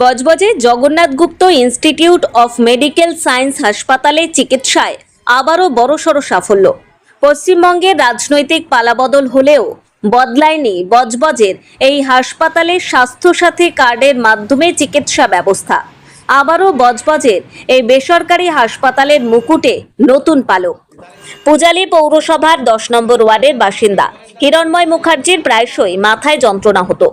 বজবজে Jagannath Gupta institute of medical science হাসপাতালে চিকিৎসায় আবারও বড়সড় সাফল্য। পশ্চিমবঙ্গের রাজনৈতিক পালাবদল হলেও বদলায়নি বজবজের এই হাসপাতালের স্বাস্থ্যসাথী কার্ডের মাধ্যমে চিকিৎসা ব্যবস্থা। আবারও বজবজের এই বেসরকারি হাসপাতালের মুকুটে নতুন পালক। পূজালী পৌরসভার 10 নম্বর ওয়ার্ডের বাসিন্দা হিরণময় মুখার্জির প্রায়শই মাথায় যন্ত্রণা হতো।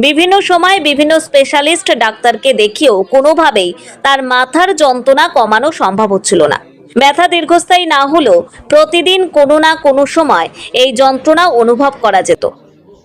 বিভিন্ন সময় বিভিন্ন স্পেশালিস্ট ডাক্তারকে দেখিয়েও কোনোভাবেই তার মাথার যন্ত্রণা কমানো সম্ভব হচ্ছিল না। ব্যথা দীর্ঘস্থায়ী না হলেও প্রতিদিন কোনো না কোনো সময় এই যন্ত্রণা অনুভব করা যেত।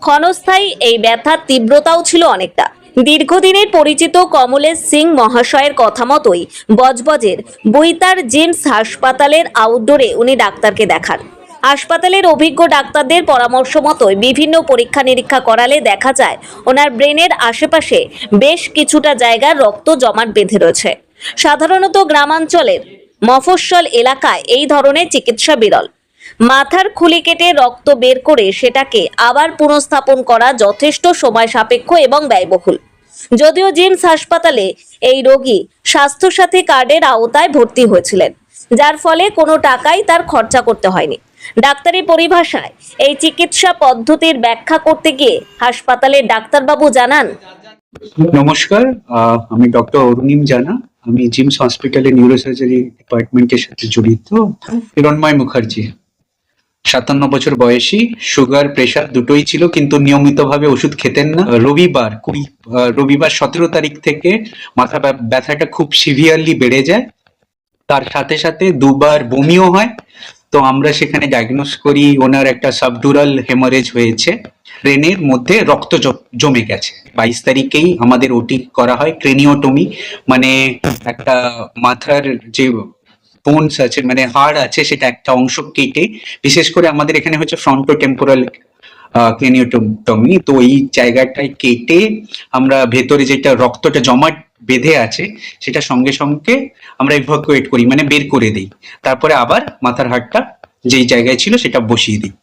ক্ষণস্থায়ী এই ব্যথার তীব্রতাও ছিল অনেকটা। দীর্ঘদিনের পরিচিত কমলেশ সিং মহাশয়ের কথা মতোই বজবজের বৈতার জিমস হাসপাতালের আউটডোরে উনি ডাক্তারকে দেখান। হাসপাতালের অভিজ্ঞ ডাক্তারদের পরামর্শ মতোই বিভিন্ন পরীক্ষা নিরীক্ষা করালে দেখা যায় ওনার ব্রেনের আশেপাশে বেশ কিছুটা জায়গায় রক্ত জমাট বেঁধে রয়েছে। সাধারণত গ্রামাঞ্চলের মফস্বল এলাকায় এই ধরনের চিকিৎসা বিরল। মাথার খুলি কেটে রক্ত বের করে সেটাকে আবার পুনঃস্থাপন করা যথেষ্ট সময় সাপেক্ষ এবং ব্যয়বহুল। যদিও জিমস হাসপাতালে এই রোগী স্বাস্থ্যসাথী কার্ডের আওতায় ভর্তি হয়েছিলেন, যার ফলে কোনো টাকাই তার খরচা করতে হয়নি। ডাক্তারি পরিভাষায় এই চিকিৎসা পদ্ধতির ব্যাখ্যা করতে গিয়ে হাসপাতালের ডাক্তারবাবু জানান, নমস্কার, আমি ডক্টর অরুণিম জানা। আমি জিমস হসপিটালে নিউরোসার্জারি ডিপার্টমেন্টের সাথে জড়িত। হিরণময় মুখার্জি, 57 বছর বয়সী, সুগার প্রেশার দুটোই ছিল, কিন্তু নিয়মিতভাবে ওষুধ খেতেন না। রবিবার 17 তারিখ থেকে মাথা ব্যথাটা খুব সিভিয়ারলি বেড়ে যায়, তার সাথে সাথে দুবার বমিও হয়। তো আমরা সেখানে ডায়াগনোস করি ওনার একটা সাবডুরাল হেমারেজ হয়েছে, ব্রেনের মধ্যে রক্ত জমে গেছে। 22 তারিখেই আমাদের ওটি করা হয়, ক্রেনিওটমি, মানে একটা মাথার যে বোনস আছে, মানে হাড় আছে, সেটা একটা অংশ কেটে, বিশেষ করে আমাদের এখানে হচ্ছে ফ্রন্টোটেম্পোরাল ক্রেনিওটমি। তো এই জায়গাটায় কেটে আমরা ভেতরে যেটা রক্তটা জমাট বেঁধে আছে সেটা সঙ্গে সঙ্গে আমরা ইভাকুয়েট করি, মানে বের করে দিই। তারপরে আবার মাথার হাড়টা যেই জায়গায় ছিল সেটা বসিয়ে দিই।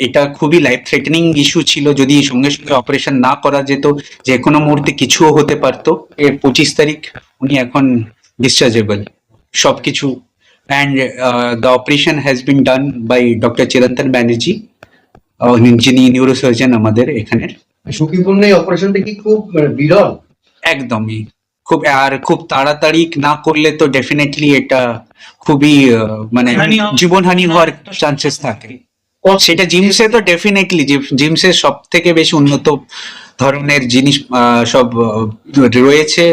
এটা খুবই লাইফ থ্রেটেনিং ইস্যু ছিল, যদি সঙ্গে সঙ্গে অপারেশন না করা যেত যে কোনো মুহূর্তে কিছুও হতে পারতো। এর 25 তারিখ উনি এখন ডিসচার্জেবল সবকিছু। And the operation has been done by doctor Chirantan Banerjee, যিনি নিউরোসার্জন আমাদের এখানের। ঝুঁকিপূর্ণ এই অপারেশনটা কি খুব বিরল? একদমই, খুব তাড়াতাড়ি না করলে তো ডেফিনেটলি এটা খুবই মানে জীবনহানি হওয়ার চান্সেস থাকে। সেটা জিমসে তো ডেফিনেটলি, জিমসে সব থেকে বেশি উন্নত ধরনের জিনিস সব রয়েছে,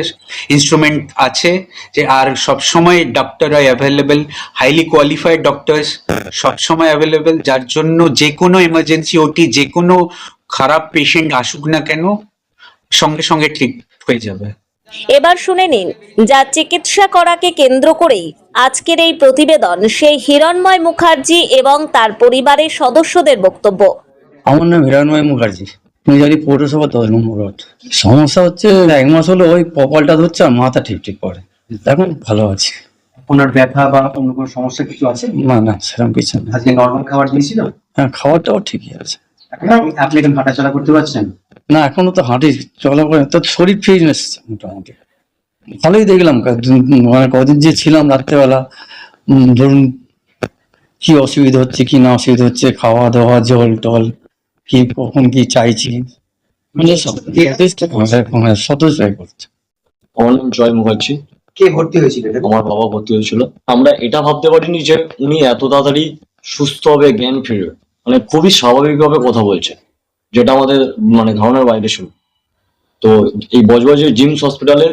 ইনস্ট্রুমেন্ট আছে যে, আর সবসময় ডক্টররা অ্যাভেলেবেল, হাইলি কোয়ালিফাইড ডক্টরস সবসময় অ্যাভেলেবেল, যার জন্য যে কোনো এমার্জেন্সি ওটি, যে কোনো খারাপ পেশেন্ট আসুক না কেন সঙ্গে সঙ্গে ঠিক হয়ে যাবে। এবার শুনে নিন যা চিকিৎসা করাকে কেন্দ্র করেই আজকের এই প্রতিবেদন সেই হিরণময় মুখার্জি এবং তার পরিবারের সদস্যদের বক্তব্য। আমার নাম হিরণময় মুখার্জি, পূজালী পৌরসভা 10 নম্বর ওয়ার্ড। সমস্যা হচ্ছে 1 মাস হলো ওই কপালটা ধরছে আর মাথা ঠিক পড়ে, এখন ভালো আছে। ওনার ব্যথা বা অন্য কোনো সমস্যা কিছু আছে? না সেরকম কিছু না। আজকে নর্মাল খাবার দিয়েছিল? হ্যাঁ, খাওয়াটাও ঠিকই আছে। আপনি এখন হাঁটাচলা করতে পারছেন? না, এখনো তো হাঁটি চলা করে, তো শরীর ফিটনেস মোটামুটি ভালোই দেখলাম। মানে কদিন যে ছিলাম রাত্রেবেলা, ধরুন কি অসুবিধা হচ্ছে কি না অসুবিধা হচ্ছে, খাওয়া দাওয়া, জল টল, কি কখন কি চাইছি, মানে সতেজ করছে। আমার নাম জয় মুখার্জি। কে ভর্তি হয়েছিল? আমার বাবা ভর্তি হয়েছিল। আমরা এটা ভাবতে পারিনি যে উনি এত তাড়াতাড়ি সুস্থ হবে, জ্ঞান ফিরবে। মানে খুবই স্বাভাবিকভাবে কথা বলছে, যেটা আমাদের মানে ধারণার বাইরে ছিল। তো এই বজবজের জিমস হসপিটালে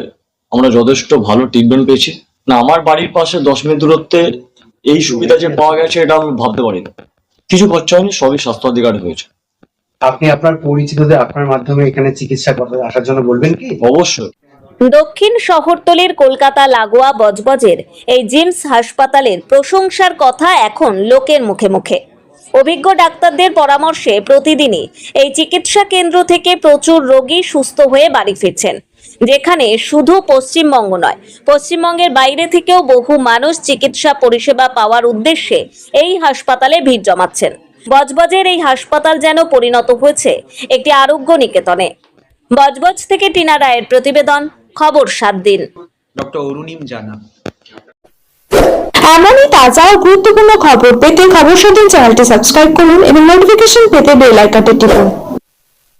আমরা যথেষ্ট ভালো ট্রিটমেন্ট পেয়েছি। না, আমার বাড়ির পাশে 10 মিনিট দূরত্বে এই সুবিধা যে পাওয়া গেছে এটা আমি ভাবতে পারিনি। কিছু খরচা হয়নি, সবই স্বাস্থ্য অধিকারে হয়েছে। আপনি আপনার পরিচিতদের আপনার মাধ্যমে এখানে চিকিৎসা করতে আসার জন্য বলবেন কি? অবশ্যই। দক্ষিণ শহরতলির কলকাতা লাগোয়া বজবজের এই জিমস হাসপাতালের প্রশংসার কথা এখন লোকের মুখে মুখে। অভিজ্ঞ ডাক্তারদের পরামর্শে প্রতিদিনই এই চিকিৎসা কেন্দ্র থেকে প্রচুর রোগী সুস্থ হয়ে বাড়ি ফিরছেন, যেখানে শুধু পশ্চিমবঙ্গ নয়, পশ্চিমবঙ্গের বাইরে থেকেও বহু মানুষ চিকিৎসা পরিষেবা পাওয়ার উদ্দেশ্যে এই হাসপাতালে ভিড় জমাচ্ছেন। বজবজের এই হাসপাতাল যেন পরিণত হয়েছে একটি আরোগ্য নিকেতনে। বজবজ থেকে টিনা রায়ের প্রতিবেদন, খবর 7 দিন। ডক্টর অরুণিম জানা। এমনই তাজা ও গুরুত্বপূর্ণ খবর পেতে খবর 7 দিন চ্যানেলটি সাবস্ক্রাইব করুন এবং নোটিফিকেশন পেতে বেল আইকনটি টিপুন।